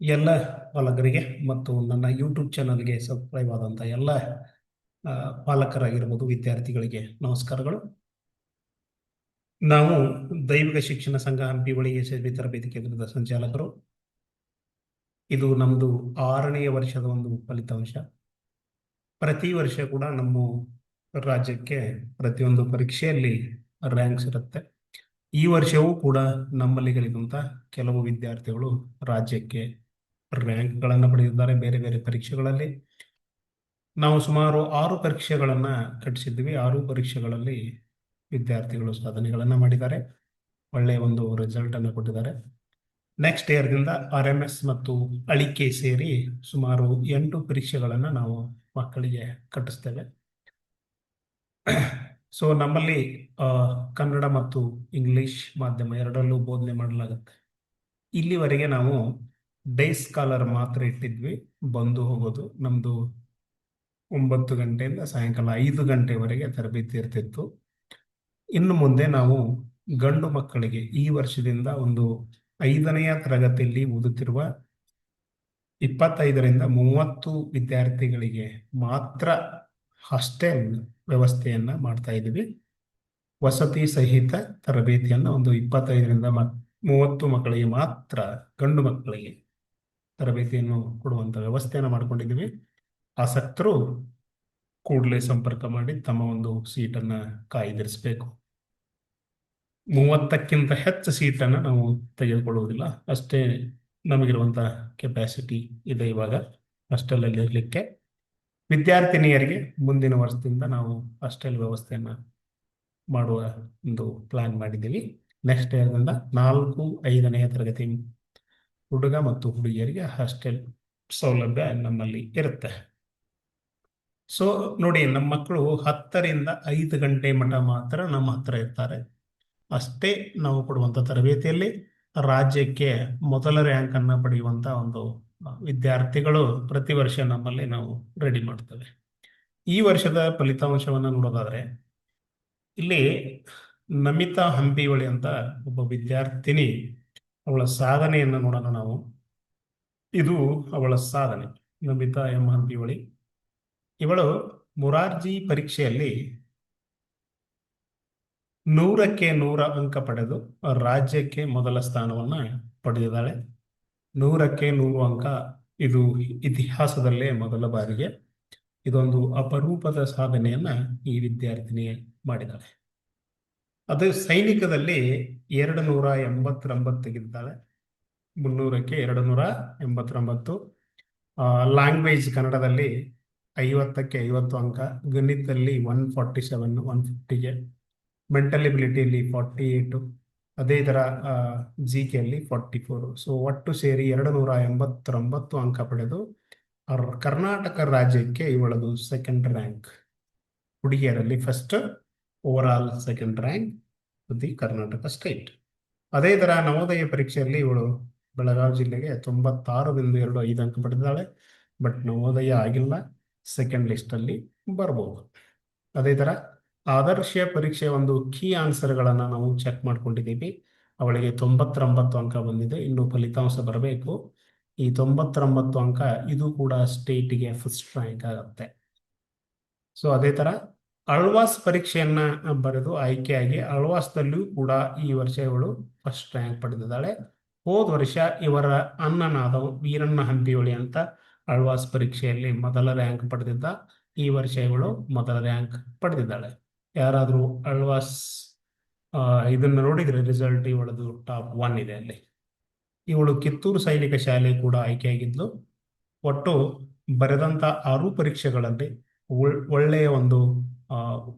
ಎಲ್ಲ ಪಾಲಕರಿಗೆ ಮತ್ತು ನನ್ನ ಯೂಟ್ಯೂಬ್ ಚಾನಲ್ಗೆ ಸಬ್ಸ್ಕ್ರೈಬ್ ಆದಂಥ ಎಲ್ಲ ಪಾಲಕರಾಗಿರ್ಬೋದು ವಿದ್ಯಾರ್ಥಿಗಳಿಗೆ ನಮಸ್ಕಾರಗಳು. ನಾವು ದೈವಿಕ ಶಿಕ್ಷಣ ಸಂಘ ಹಂಪಿ ಬಳಿ ಯಶಸ್ವಿ ತರಬೇತಿ ಕೇಂದ್ರದ ಸಂಚಾಲಕರು. ಇದು ನಮ್ಮದು 6ನೇ ವರ್ಷದ ಒಂದು ಫಲಿತಾಂಶ. ಪ್ರತಿ ವರ್ಷ ಕೂಡ ನಮ್ಮ ರಾಜ್ಯಕ್ಕೆ ಪ್ರತಿಯೊಂದು ಪರೀಕ್ಷೆಯಲ್ಲಿ ರ್ಯಾಂಕ್ಸ್ ಇರುತ್ತೆ. ಈ ವರ್ಷವೂ ಕೂಡ ನಮ್ಮಲ್ಲಿಗಳಿಗಿಂತ ಕೆಲವು ವಿದ್ಯಾರ್ಥಿಗಳು ರಾಜ್ಯಕ್ಕೆ ರ್ಯಾಂಕ್ಗಳನ್ನು ಪಡೆದಿದ್ದಾರೆ ಬೇರೆ ಬೇರೆ ಪರೀಕ್ಷೆಗಳಲ್ಲಿ. ನಾವು ಸುಮಾರು 6 ಪರೀಕ್ಷೆಗಳನ್ನು ಕಟ್ಟಿಸಿದ್ವಿ. 6 ಪರೀಕ್ಷೆಗಳಲ್ಲಿ ವಿದ್ಯಾರ್ಥಿಗಳು ಸಾಧನೆಗಳನ್ನು ಮಾಡಿದ್ದಾರೆ, ಒಳ್ಳೆಯ ಒಂದು ರಿಸಲ್ಟ್ ಅನ್ನು ಕೊಟ್ಟಿದ್ದಾರೆ. ನೆಕ್ಸ್ಟ್ ಇಯರ್ದಿಂದ RMS ಮತ್ತು ಅಳಿಕೆ ಸೇರಿ ಸುಮಾರು 8 ಪರೀಕ್ಷೆಗಳನ್ನು ನಾವು ಮಕ್ಕಳಿಗೆ ಕಟ್ಟಿಸ್ತೇವೆ. ಸೊ ನಮ್ಮಲ್ಲಿ ಕನ್ನಡ ಮತ್ತು ಇಂಗ್ಲಿಷ್ ಮಾಧ್ಯಮ ಎರಡರಲ್ಲೂ ಬೋಧನೆ ಮಾಡಲಾಗುತ್ತೆ. ಇಲ್ಲಿವರೆಗೆ ನಾವು ಡೇ ಸ್ಕಾಲರ್ ಮಾತ್ರ ಇಟ್ಟಿದ್ವಿ, ಬಂದು ಹೋಗೋದು. ನಮ್ಮದು 9 ಗಂಟೆಯಿಂದ ಸಾಯಂಕಾಲ 5 ಗಂಟೆವರೆಗೆ ತರಬೇತಿ ಇರ್ತಿತ್ತು. ಇನ್ನು ಮುಂದೆ ನಾವು ಗಂಡು ಮಕ್ಕಳಿಗೆ ಈ ವರ್ಷದಿಂದ ಒಂದು 5ನೆಯ ತರಗತಿಯಲ್ಲಿ ಓದುತ್ತಿರುವ 25ರಿಂದ 30 ವಿದ್ಯಾರ್ಥಿಗಳಿಗೆ ಮಾತ್ರ ಹಾಸ್ಟೆಲ್ ವ್ಯವಸ್ಥೆಯನ್ನ ಮಾಡ್ತಾ ಇದ್ದೀವಿ. ವಸತಿ ಸಹಿತ ತರಬೇತಿಯನ್ನು ಒಂದು 25ರಿಂದ 30 ಮಕ್ಕಳಿಗೆ ಮಾತ್ರ, ಗಂಡು ಮಕ್ಕಳಿಗೆ ತರಬೇತಿಯನ್ನು ಕೊಡುವಂತ ವ್ಯವಸ್ಥೆಯನ್ನು ಮಾಡ್ಕೊಂಡಿದ್ದೀವಿ. ಆಸಕ್ತರು ಕೂಡಲೇ ಸಂಪರ್ಕ ಮಾಡಿ ತಮ್ಮ ಒಂದು ಸೀಟನ್ನ ಕಾಯ್ದಿರಿಸಬೇಕು. 30ಕ್ಕಿಂತ ಹೆಚ್ಚು ಸೀಟನ್ನು ನಾವು ತೆಗೆದುಕೊಳ್ಳುವುದಿಲ್ಲ, ಅಷ್ಟೇ ನಮಗಿರುವಂತಹ ಕೆಪಾಸಿಟಿ ಇದೆ ಇವಾಗ ಹಾಸ್ಟೆಲಲ್ಲಿ ಇರಲಿಕ್ಕೆ. ವಿದ್ಯಾರ್ಥಿನಿಯರಿಗೆ ಮುಂದಿನ ವರ್ಷದಿಂದ ನಾವು ಹಾಸ್ಟೆಲ್ ವ್ಯವಸ್ಥೆಯನ್ನ ಮಾಡುವ ಒಂದು ಪ್ಲಾನ್ ಮಾಡಿದ್ದೀವಿ. ನೆಕ್ಸ್ಟ್ ಇಯರ್ದಿಂದ 4-5ನೇ ತರಗತಿ ಹುಡುಗ ಮತ್ತು ಹುಡುಗಿಯರಿಗೆ ಹಾಸ್ಟೆಲ್ ಸೌಲಭ್ಯ ನಮ್ಮಲ್ಲಿ ಇರುತ್ತೆ. ಸೊ ನೋಡಿ, ನಮ್ಮ ಮಕ್ಕಳು 10ರಿಂದ 5 ಗಂಟೆ ಮಠ ಮಾತ್ರ ನಮ್ಮ ಹತ್ರ ಇರ್ತಾರೆ. ಅಷ್ಟೇ ನಾವು ಕೊಡುವಂಥ ತರಬೇತಿಯಲ್ಲಿ ರಾಜ್ಯಕ್ಕೆ ಮೊದಲ ರ್ಯಾಂಕ್ ಅನ್ನ ಪಡೆಯುವಂತ ಒಂದು ವಿದ್ಯಾರ್ಥಿಗಳು ಪ್ರತಿ ವರ್ಷ ನಮ್ಮಲ್ಲಿ ನಾವು ರೆಡಿ ಮಾಡ್ತೇವೆ. ಈ ವರ್ಷದ ಫಲಿತಾಂಶವನ್ನು ನೋಡೋದಾದ್ರೆ, ಇಲ್ಲಿ ನಮಿತಾ ಹಂಪಿವಳಿ ಅಂತ ಒಬ್ಬ ವಿದ್ಯಾರ್ಥಿನಿ, ಅವಳ ಸಾಧನೆಯನ್ನು ನೋಡೋಣ ನಾವು. ಇದು ಅವಳ ಸಾಧನೆ. ನಮಿತಾ ಎಂ ಹಂಪಿವಳಿ ಇವಳು ಮುರಾರ್ಜಿ ಪರೀಕ್ಷೆಯಲ್ಲಿ 100ಕ್ಕೆ 100 ಅಂಕ ಪಡೆದು ರಾಜ್ಯಕ್ಕೆ ಮೊದಲ ಸ್ಥಾನವನ್ನ ಪಡೆದಿದ್ದಾಳೆ. 100ಕ್ಕೆ 100 ಅಂಕ, ಇದು ಇತಿಹಾಸದಲ್ಲೇ ಮೊದಲ ಬಾರಿಗೆ. ಇದೊಂದು ಅಪರೂಪದ ಸಾಧನೆಯನ್ನ ಈ ವಿದ್ಯಾರ್ಥಿನಿ ಮಾಡಿದ್ದಾಳೆ. ಅದು ಸೈನಿಕದಲ್ಲಿ 289 ತೆಗೆದಿದ್ದಾಳೆ. 300ಕ್ಕೆ 289. ಲ್ಯಾಂಗ್ವೇಜ್ ಕನ್ನಡದಲ್ಲಿ 50ಕ್ಕೆ 50 ಅಂಕ, ಗಣಿತದಲ್ಲಿ 147, 150ಗೆ, ಮೆಂಟಲ್ ಎಬಿಲಿಟಿಯಲ್ಲಿ 48, ಅದೇ ತರ GKಯಲ್ಲಿ 44. ಸೊ ಒಟ್ಟು ಸೇರಿ 289 ಅಂಕ ಪಡೆದು ಕರ್ನಾಟಕ ರಾಜ್ಯಕ್ಕೆ ಇವಳದು ಸೆಕೆಂಡ್ ರ್ಯಾಂಕ್. ಹುಡುಗಿಯರಲ್ಲಿ first, overall second rank the Karnataka state. ಅದೇ ತರ ನವೋದಯ ಪರೀಕ್ಷೆಯಲ್ಲಿ ಇವಳು ಬೆಳಗಾವಿ ಜಿಲ್ಲೆಗೆ 96.25 ಅಂಕ ಪಡೆದಿದ್ದಾಳೆ. ಬಟ್ ನವೋದಯ ಆಗಿಲ್ಲ, ಸೆಕೆಂಡ್ ಲಿಸ್ಟ್ ಅಲ್ಲಿ ಬರ್ಬೋದು. ಅದೇ ತರ ಆದರ್ಶ ಪರೀಕ್ಷೆ ಒಂದು ಕೀ ಆನ್ಸರ್ಗಳನ್ನ ನಾವು ಚೆಕ್ ಮಾಡ್ಕೊಂಡಿದ್ದೀವಿ. ಅವಳಿಗೆ 99 ಅಂಕ ಬಂದಿದೆ, ಇನ್ನು ಫಲಿತಾಂಶ ಬರಬೇಕು. ಈ 99 ಅಂಕ ಇದು ಕೂಡ ಸ್ಟೇಟ್ಗೆ ಫಸ್ಟ್ ರ್ಯಾಂಕ್ ಆಗುತ್ತೆ. ಸೊ ಅದೇ ತರ ಆಳ್ವಾಸ್ ಪರೀಕ್ಷೆಯನ್ನ ಬರೆದು ಆಯ್ಕೆಯಾಗಿ ಆಳ್ವಾಸ್ದಲ್ಲಿಯೂ ಕೂಡ ಈ ವರ್ಷ ಇವಳು ಫಸ್ಟ್ ರ್ಯಾಂಕ್ ಪಡೆದಿದ್ದಾಳೆ. ಹೋದ ವರ್ಷ ಇವರ ಅಣ್ಣನಾದ ವೀರಣ್ಣ ಹಂಪಿವಳಿ ಅಂತ ಆಳ್ವಾಸ್ ಪರೀಕ್ಷೆಯಲ್ಲಿ ಮೊದಲ ರ್ಯಾಂಕ್ ಪಡೆದಿದ್ದ. ಈ ವರ್ಷ ಇವಳು ಮೊದಲ ರ್ಯಾಂಕ್ ಪಡೆದಿದ್ದಾಳೆ. ಯಾರಾದ್ರೂ ಆಳ್ವಾಸ್ ಇದನ್ನ ನೋಡಿದ್ರೆ ರಿಸಲ್ಟ್ ಇವಳದು ಟಾಪ್ 1 ಇದೆ ಅಲ್ಲಿ. ಇವಳು ಕಿತ್ತೂರು ಸೈನಿಕ ಶಾಲೆ ಕೂಡ ಆಯ್ಕೆಯಾಗಿದ್ಲು. ಒಟ್ಟು ಬರೆದಂತ 6 ಪರೀಕ್ಷೆಗಳಲ್ಲಿ ಒಳ್ಳೆಯ ಒಂದು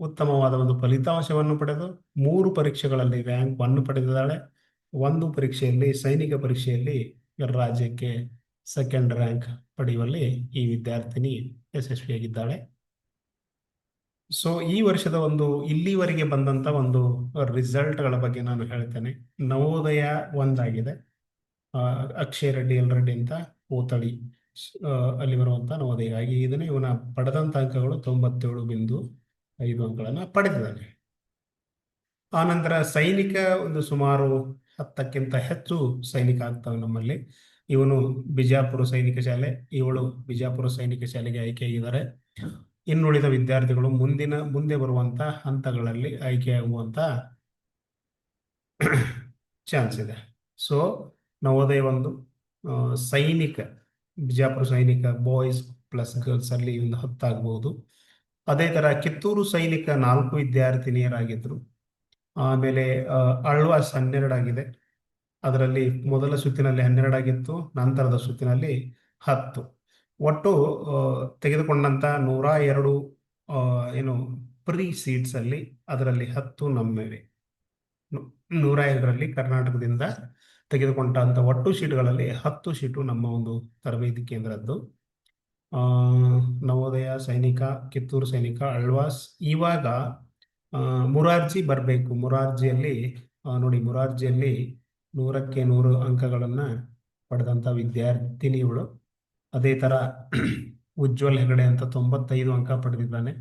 ಉತ್ತಮವಾದ ಒಂದು ಫಲಿತಾಂಶವನ್ನು ಪಡೆದು 3 ಪರೀಕ್ಷೆಗಳಲ್ಲಿ ರ್ಯಾಂಕ್ 1 ಪಡೆದಿದ್ದಾಳೆ. 1 ಪರೀಕ್ಷೆಯಲ್ಲಿ, ಸೈನಿಕ ಪರೀಕ್ಷೆಯಲ್ಲಿ ರಾಜ್ಯಕ್ಕೆ ಸೆಕೆಂಡ್ ರ್ಯಾಂಕ್ ಪಡೆಯುವಲ್ಲಿ ಈ ವಿದ್ಯಾರ್ಥಿನಿ ಯಶಸ್ವಿಯಾಗಿದ್ದಾಳೆ. ಸೊ ಈ ವರ್ಷದ ಒಂದು ಇಲ್ಲಿವರೆಗೆ ಬಂದಂತ ಒಂದು ರಿಸಲ್ಟ್ಗಳ ಬಗ್ಗೆ ನಾನು ಹೇಳ್ತೇನೆ. ನವೋದಯ 1 ಆಗಿದೆ. ಅಕ್ಷಯ್ ರೆಡ್ಡಿ ಎಲ್ ಅಂತ ಪೋತಳಿ ಅಲ್ಲಿ ಬರುವಂತ ನವೋದಯ ಆಗಿ ಇದನ್ನ ಇವನ ಪಡೆದಂತ ಅಂಕಗಳು 97.5 ಅಂಕಗಳನ್ನ ಪಡೆದಿದ್ದಾನೆ. ಆನಂತರ ಸೈನಿಕ ಒಂದು ಸುಮಾರು 10ಕ್ಕಿಂತ ಹೆಚ್ಚು ಸೈನಿಕ ಆಗ್ತವೆ ನಮ್ಮಲ್ಲಿ. ಇವನು ಬಿಜಾಪುರ ಸೈನಿಕ ಶಾಲೆ, ಇವಳು ಬಿಜಾಪುರ ಸೈನಿಕ ಶಾಲೆಗೆ ಆಯ್ಕೆಯಾಗಿದ್ದಾರೆ. ಇನ್ನುಳಿದ ವಿದ್ಯಾರ್ಥಿಗಳು ಮುಂದೆ ಬರುವಂತ ಹಂತಗಳಲ್ಲಿ ಆಯ್ಕೆಯಾಗುವಂತ ಚಾನ್ಸ್ ಇದೆ. ಸೊ ನವೋದಯ ಒಂದು ಸೈನಿಕ, ಬಿಜಾಪುರ ಸೈನಿಕ ಬಾಯ್ಸ್ ಪ್ಲಸ್ ಗರ್ಲ್ಸ್ ಅಲ್ಲಿ ಒಂದು 10 ಆಗ್ಬಹುದು. ಅದೇ ತರ ಕಿತ್ತೂರು ಸೈನಿಕ 4 ವಿದ್ಯಾರ್ಥಿನಿಯರಾಗಿದ್ರು. ಆಮೇಲೆ ಆಳ್ವಾಸ್ 12 ಆಗಿದೆ. ಅದರಲ್ಲಿ ಮೊದಲ ಸುತ್ತಿನಲ್ಲಿ 12 ಆಗಿತ್ತು, ನಂತರದ ಸುತ್ತಿನಲ್ಲಿ 10. ಒಟ್ಟು ತೆಗೆದುಕೊಂಡಂತ 102 ಏನು ಪ್ರೀ ಸೀಟ್ಸ್ ಅಲ್ಲಿ ಅದರಲ್ಲಿ 10 ನಮ್ಮಿವೆ. 102ರಲ್ಲಿ ಕರ್ನಾಟಕದಿಂದ ತೆಗೆದುಕೊಂಡಂತ ಒಟ್ಟು ಸೀಟ್ಗಳಲ್ಲಿ 10 ಸೀಟು ನಮ್ಮ ಒಂದು ತರಬೇತಿ ಕೇಂದ್ರದ್ದು. ನವೋದಯ ಸೈನಿಕ, ಕಿತ್ತೂರು ಸೈನಿಕ, ಆಳ್ವಾಸ್. ಇವಾಗ ಮುರಾರ್ಜಿ ಬರಬೇಕು. ಮುರಾರ್ಜಿಯಲ್ಲಿ ನೋಡಿ, ಮುರಾರ್ಜಿಯಲ್ಲಿ 100ಕ್ಕೆ 100 ಅಂಕಗಳನ್ನ ಪಡೆದಂತ ವಿದ್ಯಾರ್ಥಿನಿಗಳು. ಅದೇ ತರ ಉಜ್ವಲ್ ಹೆಗಡೆ ಅಂತ 95 ಅಂಕ ಪಡೆದಿದ್ದಾನೆ.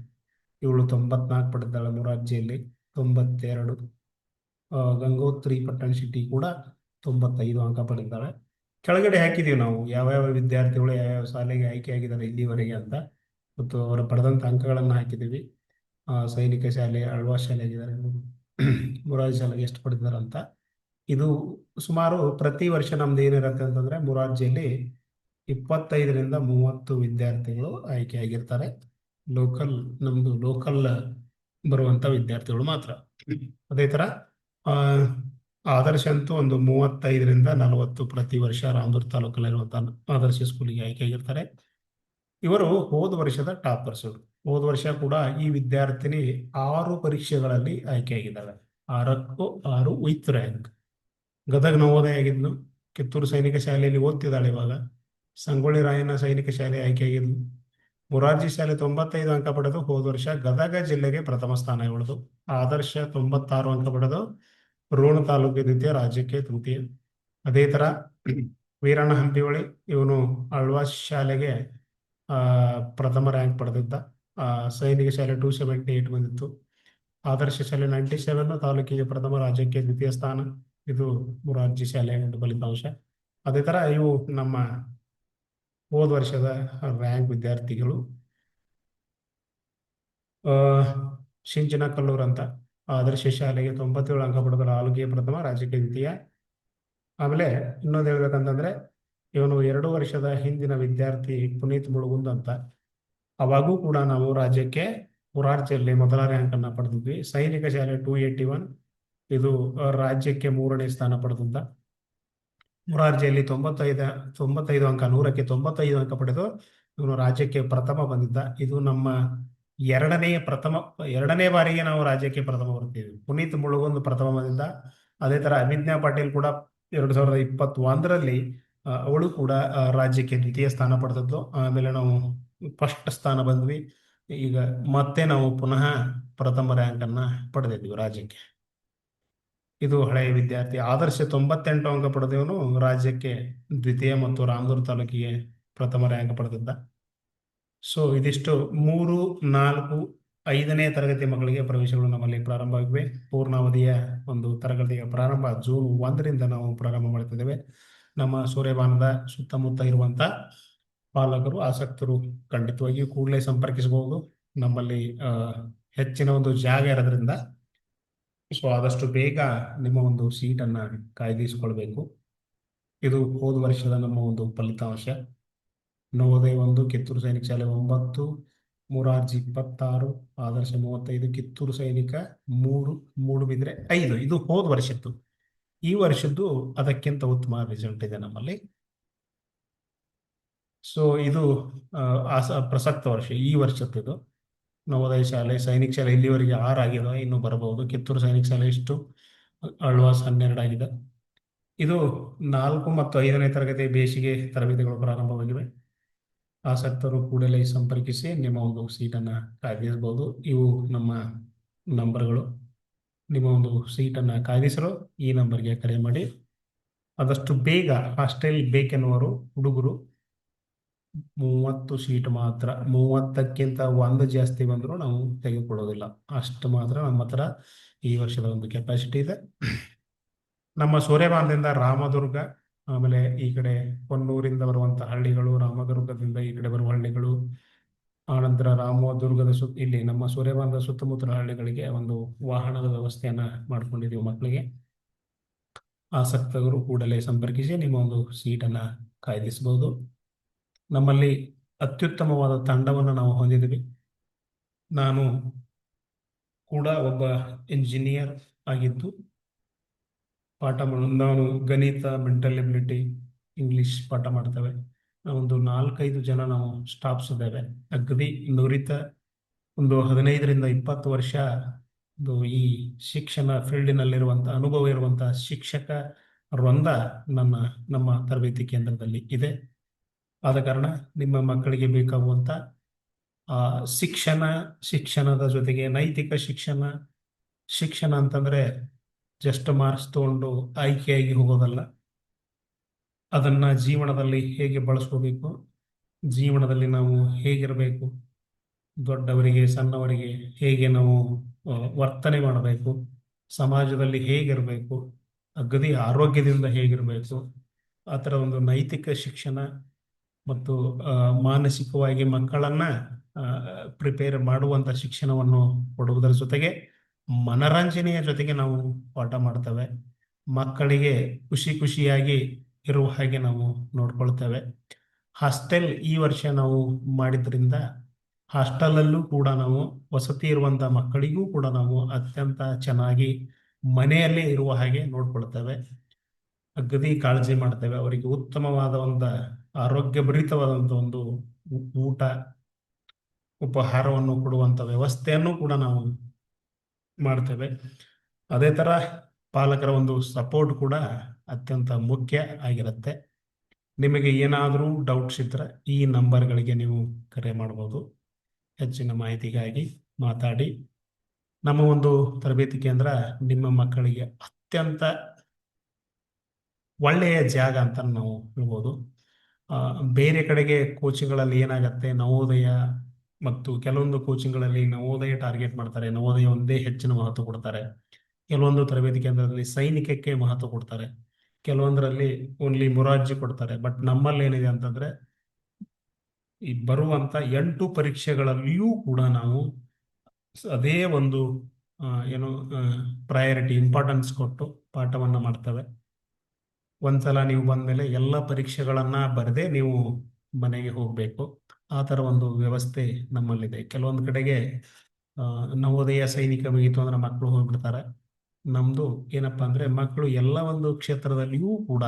ಇವಳು 94 ಪಡೆದಿದ್ದಾಳೆ ಮುರಾರ್ಜಿಯಲ್ಲಿ. 92 ಗಂಗೋತ್ರಿ ಪಟ್ಟಣ ಶೆಟ್ಟಿ ಕೂಡ 95 ಅಂಕ ಪಡೆದಿದ್ದಾಳೆ. ಕೆಳಗಡೆ ಹಾಕಿದೀವಿ ನಾವು ಯಾವ್ಯಾವ ವಿದ್ಯಾರ್ಥಿಗಳು ಯಾವ್ಯಾವ ಶಾಲೆಗೆ ಆಯ್ಕೆ ಆಗಿದ್ದಾರೆ ಇಲ್ಲಿವರೆಗೆ ಅಂತ, ಮತ್ತು ಅವರು ಪಡೆದಂತ ಅಂಕಗಳನ್ನು ಹಾಕಿದ್ದೀವಿ. ಸೈನಿಕ ಶಾಲೆ, ಆಳ್ವಾಸ್ ಶಾಲೆ ಆಗಿದ್ದಾರೆ, ಮುರಾರ್ಜಿ ಶಾಲೆಗೆ ಎಷ್ಟು ಪಡೆದಿದ್ದಾರೆ ಅಂತ. ಇದು ಸುಮಾರು ಪ್ರತಿ ವರ್ಷ ನಮ್ದು ಏನಿರುತ್ತೆ ಅಂತಂದ್ರೆ, ಮುರಾರ್ಜಿಯಲ್ಲಿ 25ರಿಂದ 30 ವಿದ್ಯಾರ್ಥಿಗಳು ಆಯ್ಕೆಯಾಗಿರ್ತಾರೆ. ನಮ್ದು ಲೋಕಲ್ ಬರುವಂತ ವಿದ್ಯಾರ್ಥಿಗಳು ಮಾತ್ರ. ಅದೇ ತರ ಆದರ್ಶ ಅಂತೂ ಒಂದು 35ರಿಂದ 40 ಪ್ರತಿ ವರ್ಷ ರಾಮದುರ್ಗ ತಾಲೂಕಲ್ಲಿರುವಂತಹ ಆದರ್ಶ ಸ್ಕೂಲಿಗೆ ಆಯ್ಕೆಯಾಗಿರ್ತಾರೆ. ಇವರು ಹೋದ ವರ್ಷದ ಟಾಪರ್ಸ್. ಹೋದ ವರ್ಷ ಕೂಡ ಈ ವಿದ್ಯಾರ್ಥಿನಿ 6 ಪರೀಕ್ಷೆಗಳಲ್ಲಿ ಆಯ್ಕೆಯಾಗಿದ್ದಾಳೆ. 6ಕ್ಕೂ 6 ವಿತ್ ರ್ಯಾಂಕ್. ಗದಗ ನವೋದಯ ಆಗಿದ್ಲು. ಕಿತ್ತೂರು ಸೈನಿಕ ಶಾಲೆಯಲ್ಲಿ ಓದ್ತಿದ್ದಾಳೆ ಇವಾಗ. ಸಂಗೊಳ್ಳಿ ರಾಯಣ್ಣ ಸೈನಿಕ ಶಾಲೆ ಆಯ್ಕೆಯಾಗಿದ್ಲು. ಮುರಾರ್ಜಿ ಶಾಲೆ 95 ಅಂಕ ಪಡೆದು ಹೋದ ವರ್ಷ ಗದಗ ಜಿಲ್ಲೆಗೆ ಪ್ರಥಮ ಸ್ಥಾನ ಇವಳದು. ಆದರ್ಶ 96 ಅಂಕ ಪಡೆದು ರೋಣ ತಾಲೂಕು ದ್ವಿತೀಯ, ರಾಜ್ಯಕ್ಕೆ ತೃತೀಯ. ಅದೇ ತರ ವೀರಣ್ಣ ಹಂಪಿಹೊಳಿ, ಇವನು ಆಳ್ವಾಸ್ ಶಾಲೆಗೆ ಪ್ರಥಮ ರ್ಯಾಂಕ್ ಪಡೆದಿದ್ದ. ಸೈನಿಕ ಶಾಲೆ 278 ಬಂದಿತ್ತು. ಆದರ್ಶ ಶಾಲೆ 97, ತಾಲೂಕಿಗೆ ಪ್ರಥಮ, ರಾಜ್ಯಕ್ಕೆ ದ್ವಿತೀಯ ಸ್ಥಾನ. ಇದು ಮುರಾರ್ಜಿ ಶಾಲೆಯ ಒಂದು ಫಲಿತಾಂಶ. ಅದೇ ತರ ಇವು ನಮ್ಮ ಹೋದ ವರ್ಷದ ರ್ಯಾಂಕ್ ವಿದ್ಯಾರ್ಥಿಗಳು. ಸಿಂಚನ ಕಲ್ಲೂರ್ ಅಂತ ಆದರ್ಶ ಶಾಲೆಗೆ 97 ಅಂಕ ಪಡೆದ, ತಾಲೂಕಿಗೆ ಪ್ರಥಮ, ರಾಜ್ಯಕ್ಕೆ ದ್ವಿತೀಯ. ಆಮೇಲೆ ಇನ್ನೊಂದು ಹೇಳ್ಬೇಕಂತಂದ್ರೆ, ಇವನು 2 ವರ್ಷದ ಹಿಂದಿನ ವಿದ್ಯಾರ್ಥಿ ಪುನೀತ್ ಮುಳುಗುಂದ್ ಅಂತ. ಅವಾಗೂ ಕೂಡ ನಾವು ರಾಜ್ಯಕ್ಕೆ ಮುರಾರ್ಜಿಯಲ್ಲಿ ಮೊದಲ ರ್ಯಾಂಕ್ ಅನ್ನ ಪಡೆದಿದ್ವಿ. ಸೈನಿಕ ಶಾಲೆ 281, ಇದು ರಾಜ್ಯಕ್ಕೆ 3ನೇ ಸ್ಥಾನ ಪಡೆದಿದ್ದ. ಮುರಾರ್ಜಿಯಲ್ಲಿ 95 ಅಂಕ, 100ಕ್ಕೆ 95 ಅಂಕ ಪಡೆದು ಇವನು ರಾಜ್ಯಕ್ಕೆ ಪ್ರಥಮ ಬಂದಿದ್ದ. ಇದು ನಮ್ಮ ಎರಡನೇ ಬಾರಿಗೆ ನಾವು ರಾಜ್ಯಕ್ಕೆ ಪ್ರಥಮ ಬರ್ತೀವಿ. ಪುನೀತ್ ಮುಳುಗುಂದ್ ಪ್ರಥಮ ಬಂದಿದ್ದ. ಅದೇ ತರ ಅಭಿಜ್ಞಾ ಪಾಟೀಲ್ ಕೂಡ 2021ರಲ್ಲಿ ಅವಳು ಕೂಡ ರಾಜ್ಯಕ್ಕೆ ದ್ವಿತೀಯ ಸ್ಥಾನ ಪಡೆದದ್ದು. ಆಮೇಲೆ ನಾವು ಫಸ್ಟ್ ಸ್ಥಾನ ಬಂದ್ವಿ. ಈಗ ಮತ್ತೆ ನಾವು ಪುನಃ ಪ್ರಥಮ ರ್ಯಾಂಕ್ ಅನ್ನ ಪಡೆದಿದ್ವಿ ರಾಜ್ಯಕ್ಕೆ. ಇದು ಹಳೆಯ ವಿದ್ಯಾರ್ಥಿ. ಆದರ್ಶ 98 ಅಂಕ ಪಡೆದವನು ರಾಜ್ಯಕ್ಕೆ ದ್ವಿತೀಯ ಮತ್ತು ರಾಮದುರ್ಗ ತಾಲೂಕಿಗೆ ಪ್ರಥಮ ರ್ಯಾಂಕ್ ಪಡೆದಿದ್ದ. ಸೊ ಇದಿಷ್ಟು 3, 4, 5ನೇ ತರಗತಿ ಮಕ್ಕಳಿಗೆ ಪ್ರವೇಶಗಳು ನಮ್ಮಲ್ಲಿ ಪ್ರಾರಂಭವಾಗಿವೆ. ಪೂರ್ಣಾವಧಿಯ ಒಂದು ತರಗತಿಯ ಪ್ರಾರಂಭ ಜೂನ್ 1ರಿಂದ ನಾವು ಪ್ರಾರಂಭ ಮಾಡ್ತಿದ್ದೇವೆ. ನಮ್ಮ ಸೂರ್ಯಪಾನದ ಸುತ್ತಮುತ್ತ ಇರುವಂತ ಪಾಲಕರು, ಆಸಕ್ತರು ಖಂಡಿತವಾಗಿಯೂ ಕೂಡಲೇ ಸಂಪರ್ಕಿಸಬಹುದು. ನಮ್ಮಲ್ಲಿ ಹೆಚ್ಚಿನ ಒಂದು ಜಾಗ ಇರೋದ್ರಿಂದ ಸೊ ಆದಷ್ಟು ಬೇಗ ನಿಮ್ಮ ಒಂದು ಸೀಟನ್ನ ಕಾಯ್ದಿರಿಸಿಕೊಳ್ಬೇಕು. ಇದು ಹೋದ ವರ್ಷದ ನಮ್ಮ ಒಂದು ಫಲಿತಾಂಶ. ನವೋದಯ 1, ಕಿತ್ತೂರು ಸೈನಿಕ ಶಾಲೆ 9, ಮುರಾರ್ಜಿ 26, ಆದರ್ಶ 35, ಕಿತ್ತೂರು ಸೈನಿಕ 3, ಮೂಡುಬಿದ್ರೆ 5. ಇದು ಹೋದ ವರ್ಷದ್ದು. ಈ ವರ್ಷದ್ದು ಅದಕ್ಕಿಂತ ಉತ್ತಮ ರಿಸಲ್ಟ್ ಇದೆ ನಮ್ಮಲ್ಲಿ. ಸೊ ಇದು ಪ್ರಸಕ್ತ ವರ್ಷ, ಈ ವರ್ಷದ್ದು. ನವೋದಯ ಶಾಲೆ, ಸೈನಿಕ ಶಾಲೆ ಇಲ್ಲಿವರೆಗೆ 6 ಆಗಿದೆ, ಇನ್ನು ಬರಬಹುದು. ಕಿತ್ತೂರು ಸೈನಿಕ ಶಾಲೆ ಇಷ್ಟು, ಆಳ್ವಾಸ್ 12 ಆಗಿದೆ. ಇದು 4 ಮತ್ತು 5ನೇ ತರಗತಿ ಬೇಸಿಗೆ ತರಬೇತಿಗಳು ಪ್ರಾರಂಭವಾಗಿವೆ. ಆಸಕ್ತರು ಕೂಡಲೇ ಸಂಪರ್ಕಿಸಿ ನಿಮ್ಮ ಒಂದು ಸೀಟನ್ನು ಕಾಯ್ದಿರಿಸಬಹುದು. ಇವು ನಮ್ಮ ನಂಬರ್ಗಳು. ನಿಮ್ಮ ಒಂದು ಸೀಟನ್ನು ಕಾಯ್ದಿರಿಸಲು ಈ ನಂಬರ್ಗೆ ಕರೆ ಮಾಡಿ. ಆದಷ್ಟು ಬೇಗ ಹಾಸ್ಟೆಲ್ ಬೇಕೆನ್ನುವರು ಹುಡುಗರು 30 ಸೀಟ್ ಮಾತ್ರ, 30ಕ್ಕಿಂತ 1 ಜಾಸ್ತಿ ಬಂದರೂ ನಾವು ತೆಗೆದುಕೊಳ್ಳೋದಿಲ್ಲ. ಅಷ್ಟು ಮಾತ್ರ ನಮ್ಮ ಹತ್ರ ಈ ವರ್ಷದ ಒಂದು ಕೆಪಾಸಿಟಿ ಇದೆ. ನಮ್ಮ ಸೂರ್ಯಪಾನದಿಂದ ರಾಮದುರ್ಗ, ಆಮೇಲೆ ಈ ಕಡೆ ಹೊನ್ನೂರಿಂದ ಬರುವಂಥ ಹಳ್ಳಿಗಳು, ರಾಮದುರ್ಗದಿಂದ ಈ ಕಡೆ ಬರುವ ಹಳ್ಳಿಗಳು, ಆನಂತರ ರಾಮದುರ್ಗದ ಇಲ್ಲಿ ನಮ್ಮ ಸೂರ್ಯಪಾನದ ಸುತ್ತಮುತ್ತಲ ಹಳ್ಳಿಗಳಿಗೆ ಒಂದು ವಾಹನದ ವ್ಯವಸ್ಥೆಯನ್ನ ಮಾಡ್ಕೊಂಡಿದ್ದೀವಿ ಮಕ್ಕಳಿಗೆ. ಆಸಕ್ತರು ಕೂಡಲೇ ಸಂಪರ್ಕಿಸಿ ನಿಮ್ಮ ಒಂದು ಸೀಟನ್ನು ಕಾಯ್ದಿಸಬಹುದು. ನಮ್ಮಲ್ಲಿ ಅತ್ಯುತ್ತಮವಾದ ತಂಡವನ್ನು ನಾವು ಹೊಂದಿದ್ದೀವಿ. ನಾನು ಕೂಡ ಒಬ್ಬ ಇಂಜಿನಿಯರ್ ಆಗಿದ್ದು ನಾನು ಗಣಿತ, ಮೆಂಟಲ್ ಎಬಿಲಿಟಿ, ಇಂಗ್ಲಿಷ್ ಪಾಠ ಮಾಡ್ತೇವೆ. ಒಂದು 4-5 ಜನ ನಾವು ಸ್ಟಾಫ್ಸ್ ಇದ್ದೇವೆ. ಅಗದಿ ನುರಿತ ಒಂದು 15ರಿಂದ 20 ವರ್ಷ ಈ ಶಿಕ್ಷಣ ಫೀಲ್ಡಿನಲ್ಲಿರುವಂಥ ಅನುಭವ ಇರುವಂಥ ಶಿಕ್ಷಕ ವೃಂದ ನಮ್ಮ ತರಬೇತಿ ಕೇಂದ್ರದಲ್ಲಿ ಇದೆ. ಆದ ಕಾರಣ ನಿಮ್ಮ ಮಕ್ಕಳಿಗೆ ಬೇಕಾಗುವಂಥ ಶಿಕ್ಷಣದ ಜೊತೆಗೆ ನೈತಿಕ ಶಿಕ್ಷಣ ಅಂತಂದ್ರೆ ಜಸ್ಟ್ ಮಾರ್ಕ್ಸ್ ತಗೊಂಡು ಆಯ್ಕೆಯಾಗಿ ಹೋಗೋದಲ್ಲ. ಅದನ್ನ ಜೀವನದಲ್ಲಿ ಹೇಗೆ ಬಳಸ್ಕೋಬೇಕು, ಜೀವನದಲ್ಲಿ ನಾವು ಹೇಗಿರಬೇಕು, ದೊಡ್ಡವರಿಗೆ ಸಣ್ಣವರಿಗೆ ಹೇಗೆ ನಾವು ವರ್ತನೆ ಮಾಡಬೇಕು, ಸಮಾಜದಲ್ಲಿ ಹೇಗಿರಬೇಕು, ಅಗದಿ ಆರೋಗ್ಯದಿಂದ ಹೇಗಿರಬೇಕು, ಆ ಥರ ಒಂದು ನೈತಿಕ ಶಿಕ್ಷಣ ಮತ್ತು ಮಾನಸಿಕವಾಗಿ ಮಕ್ಕಳನ್ನ ಪ್ರಿಪೇರ್ ಮಾಡುವಂಥ ಶಿಕ್ಷಣವನ್ನು ಕೊಡುವುದರ ಜೊತೆಗೆ ಮನರಂಜನೆಯ ಜೊತೆಗೆ ನಾವು ಪಾಠ ಮಾಡ್ತೇವೆ. ಮಕ್ಕಳಿಗೆ ಖುಷಿಯಾಗಿ ಇರುವ ಹಾಗೆ ನಾವು ನೋಡ್ಕೊಳ್ತೇವೆ. ಹಾಸ್ಟೆಲ್ ಈ ವರ್ಷ ನಾವು ಮಾಡಿದ್ರಿಂದ ಹಾಸ್ಟೆಲಲ್ಲೂ ಕೂಡ ನಾವು ವಸತಿ ಇರುವಂಥ ಮಕ್ಕಳಿಗೂ ಕೂಡ ನಾವು ಅತ್ಯಂತ ಚೆನ್ನಾಗಿ ಮನೆಯಲ್ಲೇ ಇರುವ ಹಾಗೆ ನೋಡ್ಕೊಳ್ತೇವೆ. ಅಗದಿ ಕಾಳಜಿ ಮಾಡ್ತೇವೆ. ಅವರಿಗೆ ಉತ್ತಮವಾದ ಒಂದು ಆರೋಗ್ಯಭರಿತವಾದಂಥ ಒಂದು ಊಟ ಉಪಹಾರವನ್ನು ಕೊಡುವಂಥ ವ್ಯವಸ್ಥೆಯನ್ನು ಕೂಡ ನಾವು ಮಾಡ್ತೇವೆ. ಅದೇ ಥರ ಪಾಲಕರ ಒಂದು ಸಪೋರ್ಟ್ ಕೂಡ ಅತ್ಯಂತ ಮುಖ್ಯ ಆಗಿರುತ್ತೆ. ನಿಮಗೆ ಏನಾದರೂ ಡೌಟ್ಸ್ ಇದ್ದರೆ ಈ ನಂಬರ್ಗಳಿಗೆ ನೀವು ಕರೆ ಮಾಡ್ಬೋದು. ಹೆಚ್ಚಿನ ಮಾಹಿತಿಗಾಗಿ ಮಾತಾಡಿ. ನಮ್ಮ ಒಂದು ತರಬೇತಿ ಕೇಂದ್ರ ನಿಮ್ಮ ಮಕ್ಕಳಿಗೆ ಅತ್ಯಂತ ಒಳ್ಳೆಯ ಜಾಗ ಅಂತ ನಾವು ಹೇಳ್ಬೋದು. ಬೇರೆ ಕಡೆಗೆ ಕೋಚಿಂಗ್ಗಳಲ್ಲಿ ಏನಾಗುತ್ತೆ, ನವೋದಯ ಮತ್ತು ಕೆಲವೊಂದು ಕೋಚಿಂಗ್ಗಳಲ್ಲಿ ನವೋದಯ ಟಾರ್ಗೆಟ್ ಮಾಡ್ತಾರೆ, ನವೋದಯ ಒಂದೇ ಹೆಚ್ಚಿನ ಮಹತ್ವ ಕೊಡ್ತಾರೆ. ಕೆಲವೊಂದು ತರಬೇತಿ ಕೇಂದ್ರದಲ್ಲಿ ಸೈನಿಕಕ್ಕೆ ಮಹತ್ವ ಕೊಡ್ತಾರೆ, ಕೆಲವೊಂದರಲ್ಲಿ ಓನ್ಲಿ ಮೊರಾರ್ಜಿ ಕೊಡ್ತಾರೆ. ಬಟ್ ನಮ್ಮಲ್ಲಿ ಏನಿದೆ ಅಂತಂದ್ರೆ ಈ ಬರುವಂತ 8 ಪರೀಕ್ಷೆಗಳಲ್ಲಿಯೂ ಕೂಡ ನಾವು ಅದೇ ಒಂದು ಪ್ರಯಾರಿಟಿ ಇಂಪಾರ್ಟೆನ್ಸ್ ಕೊಟ್ಟು ಪಾಠವನ್ನ ಮಾಡ್ತೇವೆ. ಒಂದ್ಸಲ ನೀವು ಬಂದ್ಮೇಲೆ ಎಲ್ಲ ಪರೀಕ್ಷೆಗಳನ್ನ ಬರದೆ ನೀವು ಮನೆಗೆ ಹೋಗ್ಬೇಕು. ಆ ಥರ ಒಂದು ವ್ಯವಸ್ಥೆ ನಮ್ಮಲ್ಲಿದೆ. ಕೆಲವೊಂದು ಕಡೆಗೆ ನವೋದಯ ಸೈನಿಕ ಮುಗಿತು ಅಂದ್ರೆ ಮಕ್ಕಳು ಹೋಗ್ಬಿಡ್ತಾರೆ. ನಮ್ದು ಏನಪ್ಪಾ ಅಂದ್ರೆ ಮಕ್ಕಳು ಎಲ್ಲ ಒಂದು ಕ್ಷೇತ್ರದಲ್ಲಿಯೂ ಕೂಡ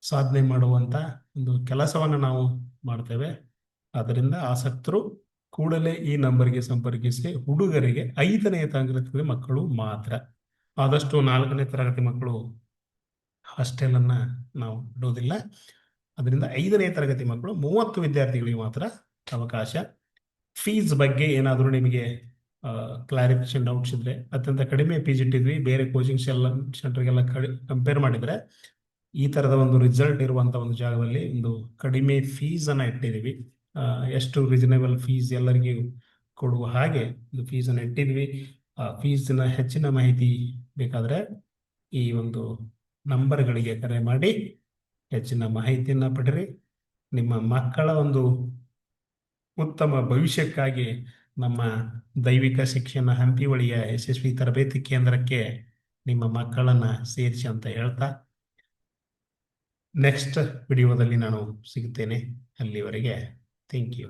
ಸಾಧನೆ ಮಾಡುವಂತ ಒಂದು ಕೆಲಸವನ್ನು ನಾವು ಮಾಡ್ತೇವೆ. ಅದರಿಂದ ಆಸಕ್ತರು ಕೂಡಲೇ ಈ ನಂಬರ್ಗೆ ಸಂಪರ್ಕಿಸಿ. ಹುಡುಗರಿಗೆ 5ನೇ ತರಗತಿ ಮಕ್ಕಳು ಮಾತ್ರ, ಆದಷ್ಟು 4ನೇ ತರಗತಿ ಮಕ್ಕಳು ಹಾಸ್ಟೆಲ್ ಅನ್ನ ನಾವು ಬಿಡೋದಿಲ್ಲ. ಅದರಿಂದ 5ನೇ ತರಗತಿ ಮಕ್ಕಳು 30 ವಿದ್ಯಾರ್ಥಿಗಳಿಗೆ ಮಾತ್ರ ಅವಕಾಶ. ಫೀಸ್ ಬಗ್ಗೆ ಏನಾದರೂ ನಿಮಗೆ ಕ್ಲಾರಿಫಿಕೇಶನ್ ಡೌಟ್ಸ್ ಇದ್ರೆ ಅತ್ಯಂತ ಕಡಿಮೆ ಫೀಸ್ ಇಟ್ಟಿದ್ವಿ. ಬೇರೆ ಕೋಚಿಂಗ್ ಸೆಂಟರ್ಗೆಲ್ಲ ಕಂಪೇರ್ ಮಾಡಿದ್ರೆ ಈ ಥರದ ಒಂದು ರಿಸಲ್ಟ್ ಇರುವಂಥ ಒಂದು ಜಾಗದಲ್ಲಿ ಒಂದು ಕಡಿಮೆ ಫೀಸನ್ನು ಇಟ್ಟಿದ್ದೀವಿ. ಎಷ್ಟು ರೀಸನೇಬಲ್ ಫೀಸ್ ಎಲ್ಲರಿಗೂ ಕೊಡುವ ಹಾಗೆ ಒಂದು ಫೀಸನ್ನು ಇಟ್ಟಿದ್ವಿ. ಆ ಫೀಸ್ನ ಹೆಚ್ಚಿನ ಮಾಹಿತಿ ಬೇಕಾದರೆ ಈ ಒಂದು ನಂಬರ್ಗಳಿಗೆ ಕರೆ ಮಾಡಿ ಹೆಚ್ಚಿನ ಮಾಹಿತಿಯನ್ನು ಪಡೆಯಿರಿ. ನಿಮ್ಮ ಮಕ್ಕಳ ಒಂದು ಉತ್ತಮ ಭವಿಷ್ಯಕ್ಕಾಗಿ ನಮ್ಮ ದೈವಿಕ ಶಿಕ್ಷಣ ಹಂಪಿ ಬಳಿಯ ಯಶಸ್ವಿ ತರಬೇತಿ ಕೇಂದ್ರಕ್ಕೆ ನಿಮ್ಮ ಮಕ್ಕಳನ್ನ ಸೇರಿಸಿ ಅಂತ ಹೇಳ್ತಾ ನೆಕ್ಸ್ಟ್ ವಿಡಿಯೋದಲ್ಲಿ ನಾನು ಸಿಗುತ್ತೇನೆ. ಅಲ್ಲಿವರೆಗೆ ಥ್ಯಾಂಕ್ ಯು.